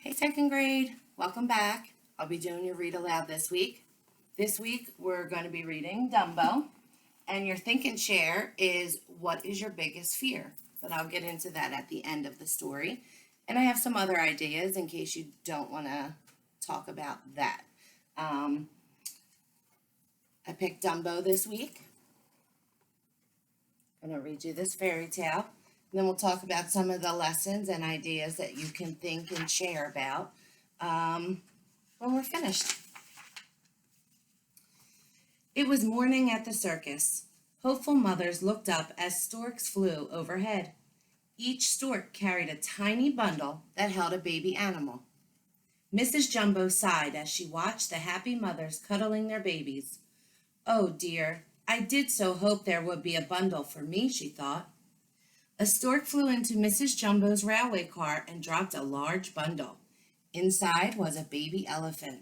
Hey, second grade, welcome back. I'll be doing your read aloud this week. This week, we're going to be reading Dumbo, and your think and share is what is your biggest fear? But I'll get into that at the end of the story. And I have some other ideas in case you don't want to talk about that. I picked Dumbo this week. I'm going to read you this fairy tale. And then we'll talk about some of the lessons and ideas that you can think and share about when we're finished. It was morning at the circus. Hopeful mothers looked up as storks flew overhead. Each stork carried a tiny bundle that held a baby animal. Mrs. Jumbo sighed as she watched the happy mothers cuddling their babies. Oh dear, I did so hope there would be a bundle for me, she thought. A stork flew into Mrs. Jumbo's railway car and dropped a large bundle. Inside was a baby elephant.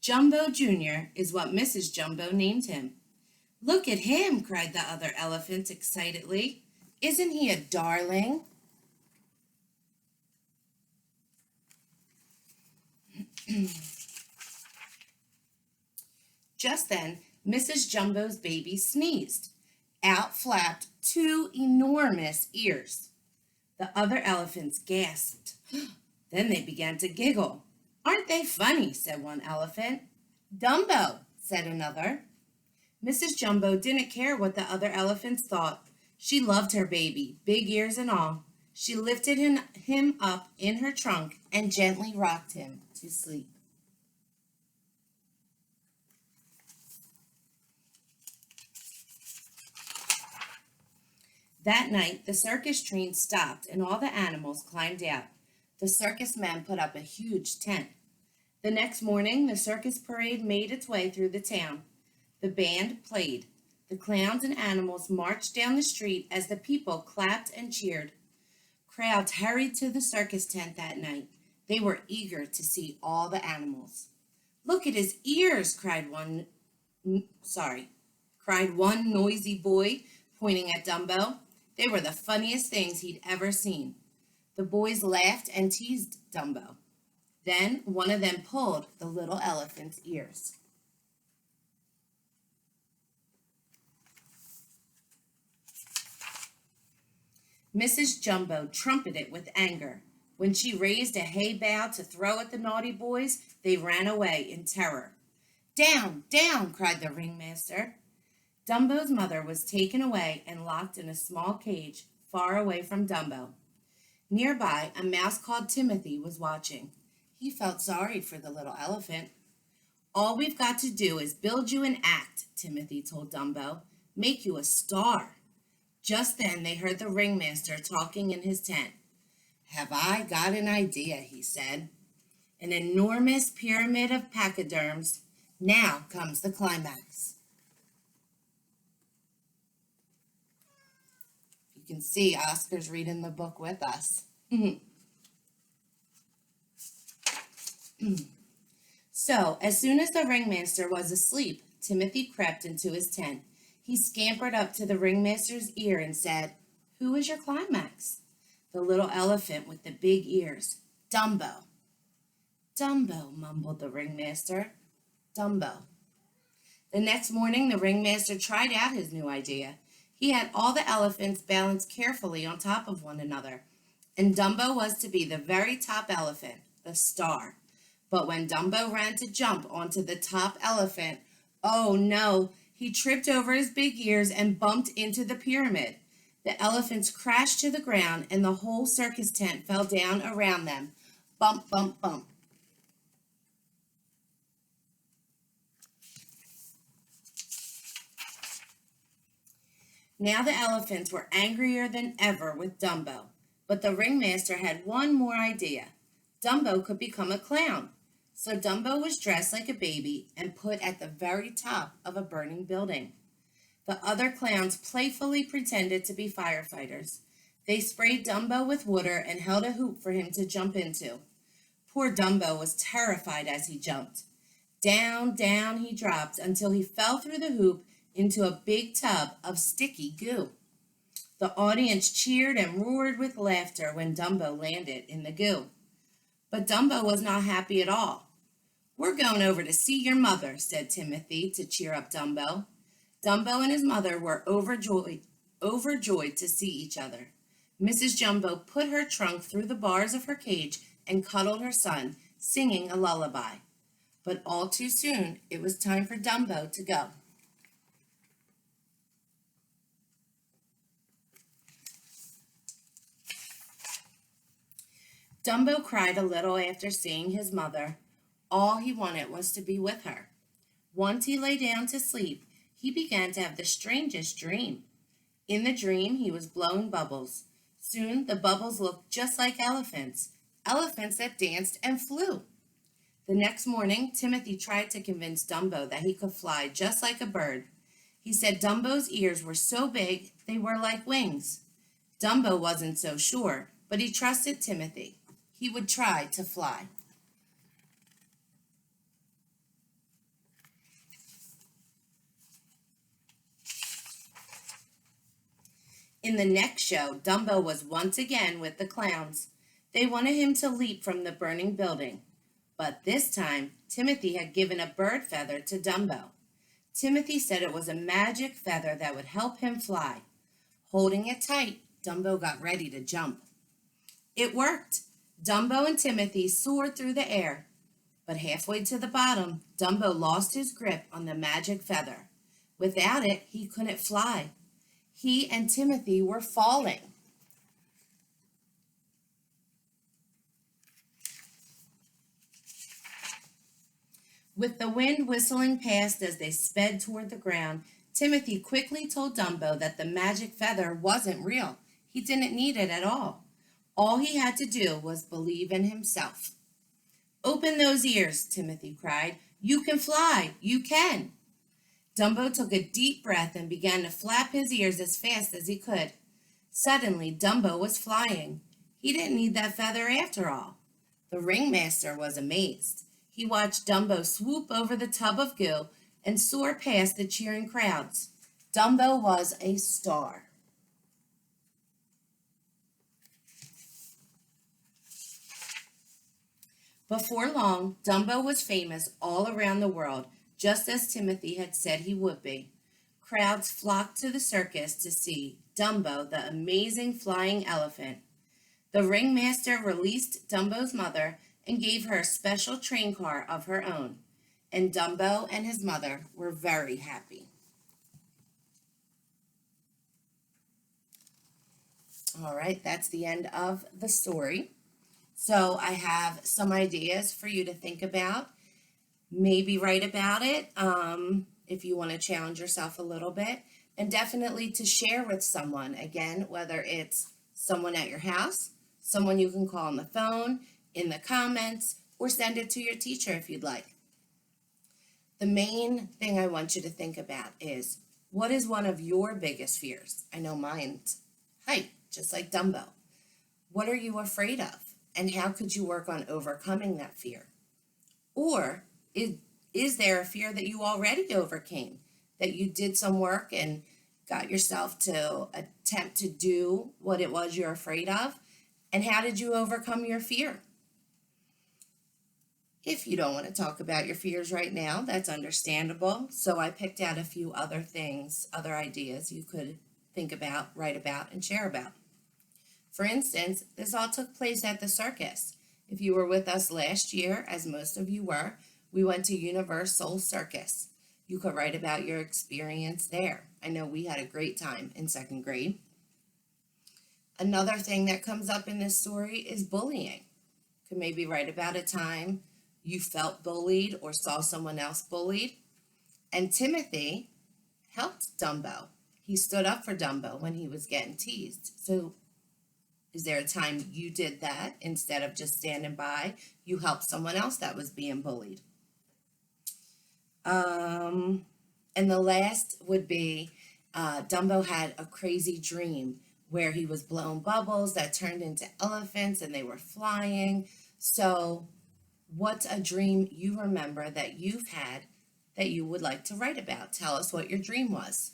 Jumbo Jr. is what Mrs. Jumbo named him. Look at him, cried the other elephants excitedly. Isn't he a darling? Just then, Mrs. Jumbo's baby sneezed. Out flapped two enormous ears. The other elephants gasped. Then they began to giggle. Aren't they funny, said one elephant. Dumbo, said another. Mrs. Jumbo didn't care what the other elephants thought. She loved her baby, big ears and all. She lifted him up in her trunk and gently rocked him to sleep. That night, the circus train stopped and all the animals climbed out. The circus men put up a huge tent. The next morning, the circus parade made its way through the town. The band played. The clowns and animals marched down the street as the people clapped and cheered. Crowds hurried to the circus tent that night. They were eager to see all the animals. Look at his ears, cried one noisy boy, pointing at Dumbo. They were the funniest things he'd ever seen. The boys laughed and teased Dumbo. Then one of them pulled the little elephant's ears. Mrs. Jumbo trumpeted with anger. When she raised a hay bough to throw at the naughty boys, they ran away in terror. Down, down, cried the ringmaster. Dumbo's mother was taken away and locked in a small cage far away from Dumbo. Nearby, a mouse called Timothy was watching. He felt sorry for the little elephant. All we've got to do is build you an act, Timothy told Dumbo. Make you a star. Just then they heard the ringmaster talking in his tent. Have I got an idea, he said. An enormous pyramid of pachyderms. Now comes the climax. You can see Oscar's reading the book with us. So, as soon as the ringmaster was asleep, Timothy crept into his tent. He scampered up to the ringmaster's ear and said, Who is your climax? The little elephant with the big ears. Dumbo. Dumbo, mumbled the ringmaster. Dumbo. The next morning, the ringmaster tried out his new idea. He had all the elephants balanced carefully on top of one another, and Dumbo was to be the very top elephant, the star. But when Dumbo ran to jump onto the top elephant, oh no, he tripped over his big ears and bumped into the pyramid. The elephants crashed to the ground, and the whole circus tent fell down around them. Bump, bump, bump. Now the elephants were angrier than ever with Dumbo, but the ringmaster had one more idea. Dumbo could become a clown. So Dumbo was dressed like a baby and put at the very top of a burning building. The other clowns playfully pretended to be firefighters. They sprayed Dumbo with water and held a hoop for him to jump into. Poor Dumbo was terrified as he jumped. Down, down he dropped until he fell through the hoop into a big tub of sticky goo. The audience cheered and roared with laughter when Dumbo landed in the goo. But Dumbo was not happy at all. "We're going over to see your mother," said Timothy to cheer up Dumbo. Dumbo and his mother were overjoyed to see each other. Mrs. Jumbo put her trunk through the bars of her cage and cuddled her son, singing a lullaby. But all too soon, it was time for Dumbo to go. Dumbo cried a little after seeing his mother. All he wanted was to be with her. Once he lay down to sleep, he began to have the strangest dream. In the dream, he was blowing bubbles. Soon, the bubbles looked just like elephants, elephants that danced and flew. The next morning, Timothy tried to convince Dumbo that he could fly just like a bird. He said Dumbo's ears were so big they were like wings. Dumbo wasn't so sure, but he trusted Timothy. He would try to fly. In the next show, Dumbo was once again with the clowns. They wanted him to leap from the burning building. But this time, Timothy had given a bird feather to Dumbo. Timothy said it was a magic feather that would help him fly. Holding it tight, Dumbo got ready to jump. It worked. Dumbo and Timothy soared through the air. But halfway to the bottom, Dumbo lost his grip on the magic feather. Without it, he couldn't fly. He and Timothy were falling. With the wind whistling past as they sped toward the ground, Timothy quickly told Dumbo that the magic feather wasn't real. He didn't need it at all. All he had to do was believe in himself. "Open those ears," Timothy cried. "You can fly. You can." Dumbo took a deep breath and began to flap his ears as fast as he could. Suddenly, Dumbo was flying. He didn't need that feather after all. The ringmaster was amazed. He watched Dumbo swoop over the tub of goo and soar past the cheering crowds. Dumbo was a star. Before long, Dumbo was famous all around the world, just as Timothy had said he would be. Crowds flocked to the circus to see Dumbo, the amazing flying elephant. The ringmaster released Dumbo's mother and gave her a special train car of her own, and Dumbo and his mother were very happy. All right, that's the end of the story. So I have some ideas for you to think about. Maybe write about it if you want to challenge yourself a little bit, and definitely to share with someone. Again, whether it's someone at your house, someone you can call on the phone, in the comments, or send it to your teacher if you'd like. The main thing I want you to think about is, what is one of your biggest fears? I know mine's height, just like Dumbo. What are you afraid of? And how could you work on overcoming that fear? Or is there a fear that you already overcame, that you did some work and got yourself to attempt to do what it was you're afraid of? And how did you overcome your fear? If you don't want to talk about your fears right now, that's understandable. So I picked out a few other things, other ideas you could think about, write about, and share about. For instance, this all took place at the circus. If you were with us last year, as most of you were, we went to Universal Circus. You could write about your experience there. I know we had a great time in second grade. Another thing that comes up in this story is bullying. You could maybe write about a time you felt bullied or saw someone else bullied. And Timothy helped Dumbo. He stood up for Dumbo when he was getting teased. So is there a time you did that instead of just standing by? You helped someone else that was being bullied. And the last would be Dumbo had a crazy dream where he was blowing bubbles that turned into elephants and they were flying. So what's a dream you remember that you've had that you would like to write about? Tell us what your dream was.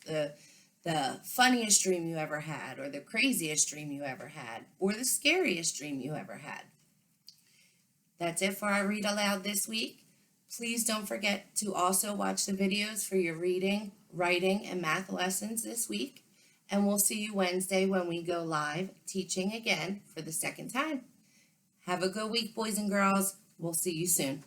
The funniest dream you ever had, or the craziest dream you ever had, or the scariest dream you ever had. That's it for our Read Aloud this week. Please don't forget to also watch the videos for your reading, writing, and math lessons this week. And we'll see you Wednesday when we go live teaching again for the second time. Have a good week, boys and girls. We'll see you soon.